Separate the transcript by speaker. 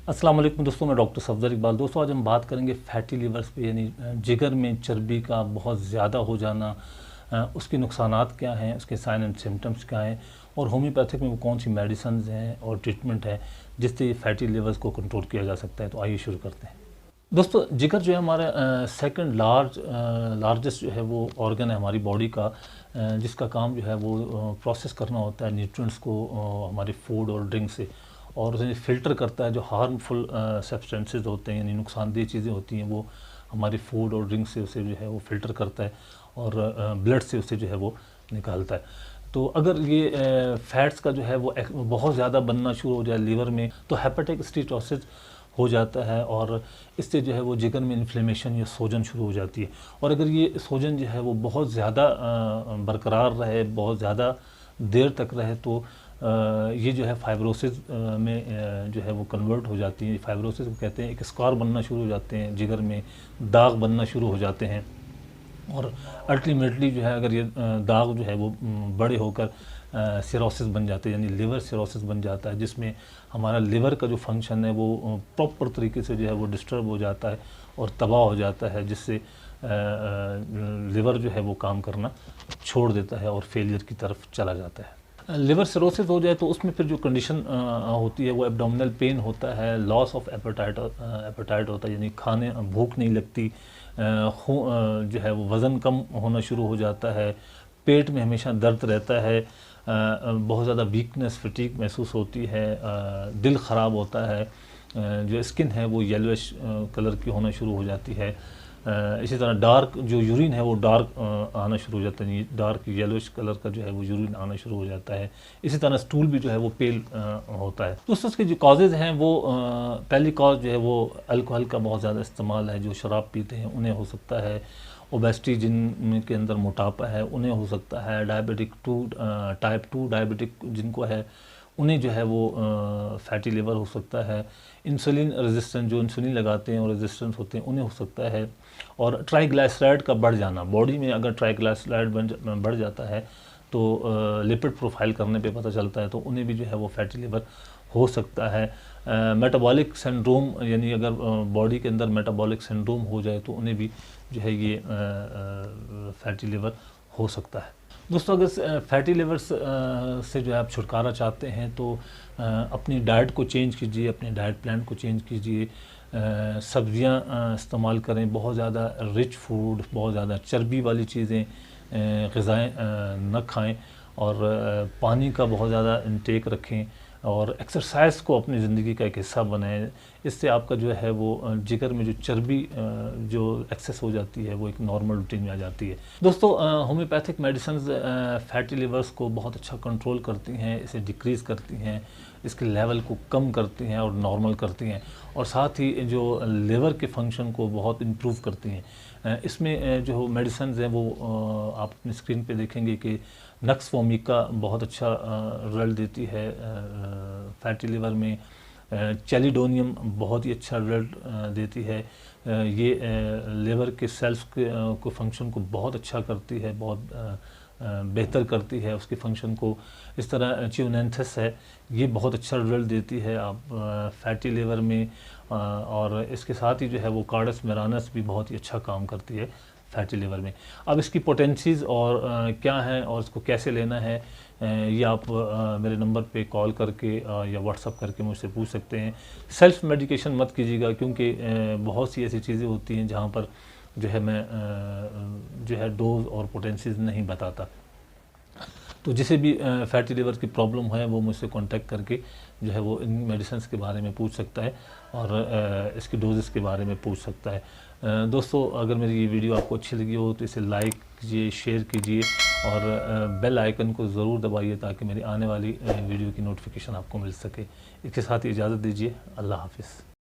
Speaker 1: अस्सलाम वालेकुम दोस्तों, मैं डॉक्टर सफदर इकबाल। दोस्तों आज हम बात करेंगे फैटी लिवर्स पे, यानी जिगर में चर्बी का बहुत ज़्यादा हो जाना, उसके नुकसानात क्या हैं, उसके साइन एंड सिम्टम्स क्या हैं और होम्योपैथिक में वो कौन सी मेडिसिन हैं और ट्रीटमेंट है जिससे ये फैटी लिवर्स को कंट्रोल किया जा सकता है। तो आइए शुरू करते हैं। दोस्तों जिगर जो है हमारा सेकंड लार्जेस्ट जो है वो ऑर्गन है हमारी बॉडी का, जिसका काम जो है वो प्रोसेस करना होता है न्यूट्रिएंट्स को हमारे फूड और ड्रिंक से, और उसे फ़िल्टर करता है जो हार्मफुल सब्सटेंसेस होते हैं, यानी नुकसानदेह चीज़ें होती हैं, वो हमारे फूड और ड्रिंक से उसे जो है वो फ़िल्टर करता है और ब्लड से उसे जो है वो निकालता है। तो अगर ये फैट्स का जो है वो बहुत ज़्यादा बनना शुरू हो जाए लीवर में, तो हेपेटिक स्टीटोसिस हो जाता है और इससे जो है वो जिगर में इन्फ्लेमेशन या सूजन शुरू हो जाती है। और अगर ये सूजन जो है वो बहुत ज़्यादा बरकरार रहे, बहुत ज़्यादा देर तक रहे, तो ये जो है फाइब्रोसिस में जो है वो कन्वर्ट हो जाती है। फाइब्रोसिस को कहते हैं, एक स्कार बनना शुरू हो जाते हैं, जिगर में दाग बनना शुरू हो जाते हैं और अल्टीमेटली जो है अगर ये दाग जो है वो बड़े होकर सिरोसिस बन जाते हैं, यानी लिवर सिरोसिस बन जाता है, जिसमें हमारा लिवर का जो फंक्शन है वो प्रॉपर तरीके से जो है वो डिस्टर्ब हो जाता है और तबाह हो जाता है, जिससे लिवर जो है वो काम करना छोड़ देता है और फेलियर की तरफ चला जाता है। लिवर सिरोसिस हो जाए तो उसमें फिर जो कंडीशन होती है वो एब्डोमिनल पेन होता है, लॉस ऑफ एपेटाइट होता है, यानी खाने भूख नहीं लगती, जो है वो वज़न कम होना शुरू हो जाता है, पेट में हमेशा दर्द रहता है, बहुत ज़्यादा वीकनेस फटीग महसूस होती है, दिल ख़राब होता है, जो स्किन है वो येलोइश कलर की होना शुरू हो जाती है। इसी तरह डार्क जो यूरिन है वो डार्क आना शुरू हो जाता है, डार्क येलोइश कलर का जो है वो यूरिन आना शुरू हो जाता है। इसी तरह स्टूल भी जो है वो पेल होता है। तो उसके जो कॉजेज़ हैं वो पहली कॉज जो है वो अल्कोहल का बहुत ज़्यादा इस्तेमाल है। जो शराब पीते हैं उन्हें हो सकता है, ओबेसिटी जिनके अंदर मोटापा है उन्हें हो सकता है, टाइप 2 डायबिटिक जिनको है उन्हें जो है वो फैटी लिवर हो सकता है, इंसुलिन रेजिस्टेंट जो इंसुलिन लगाते हैं और रेजिस्टेंस होते हैं उन्हें हो सकता है, और ट्राइग्लिसराइड का बढ़ जाना, बॉडी में अगर ट्राइग्लिसराइड बढ़ जाता है तो लिपिड प्रोफाइल करने पे पता चलता है, तो उन्हें भी जो है वो फैटी लिवर हो सकता है। मेटाबॉलिक सिंड्रोम, यानी अगर बॉडी के अंदर मेटाबॉलिक सिंड्रोम हो जाए तो उन्हें भी जो है ये फैटी लिवर हो सकता है। दोस्तों अगर फैटी लिवर्स से जो है आप छुटकारा चाहते हैं तो अपनी डाइट को चेंज कीजिए, अपने डाइट प्लान को चेंज कीजिए, सब्जियां इस्तेमाल करें, बहुत ज़्यादा रिच फूड, बहुत ज़्यादा चर्बी वाली चीज़ें ग़िज़ाएँ न खाएं, और पानी का बहुत ज़्यादा इंटेक रखें और एक्सरसाइज को अपनी ज़िंदगी का एक हिस्सा बनाएं। इससे आपका जो है वो जिगर में जो चर्बी जो एक्सेस हो जाती है वो एक नॉर्मल रूटीन में आ जाती है। दोस्तों होम्योपैथिक मेडिसिन फैटी लिवर्स को बहुत अच्छा कंट्रोल करती हैं, इसे डिक्रीज़ करती हैं, इसके लेवल को कम करती हैं और नॉर्मल करती हैं, और साथ ही जो लिवर के फंक्शन को बहुत इम्प्रूव करती हैं। इसमें जो मेडिसिन हैं वो आप अपनी स्क्रीन पे देखेंगे कि नक्सवोमिका बहुत अच्छा रिजल्ट देती है फैटी लिवर में, चैलिडोनियम बहुत ही अच्छा रिजल्ट देती है, ये लिवर के सेल्स को फंक्शन को बहुत अच्छा करती है, बहुत बेहतर करती है उसके फंक्शन को। इस तरह चियोनेंथस है, ये बहुत अच्छा रिजल्ट देती है आप फैटी लिवर में, और इसके साथ ही जो है वो कार्डस मेरानस भी बहुत ही अच्छा काम करती है फैटी लिवर में। अब इसकी पोटेंसीज़ और क्या है और इसको कैसे लेना है, ये आप मेरे नंबर पे कॉल करके या व्हाट्सअप करके मुझसे पूछ सकते हैं। सेल्फ मेडिकेशन मत कीजिएगा, क्योंकि बहुत सी ऐसी चीज़ें होती हैं जहाँ पर जो है मैं जो है डोज और पोटेंसीज़ नहीं बताता। तो जिसे भी फैटी लिवर की प्रॉब्लम है वो मुझसे कांटेक्ट करके जो है वो इन मेडिसिन के बारे में पूछ सकता है और इसकी डोजेस के बारे में पूछ सकता है। दोस्तों अगर मेरी ये वीडियो आपको अच्छी लगी हो तो इसे लाइक कीजिए, शेयर कीजिए और बेल आइकन को ज़रूर दबाइए ताकि मेरी आने वाली वीडियो की नोटिफिकेशन आपको मिल सके। इसके साथ ही इजाज़त दीजिए। अल्लाह हाफ़िज़।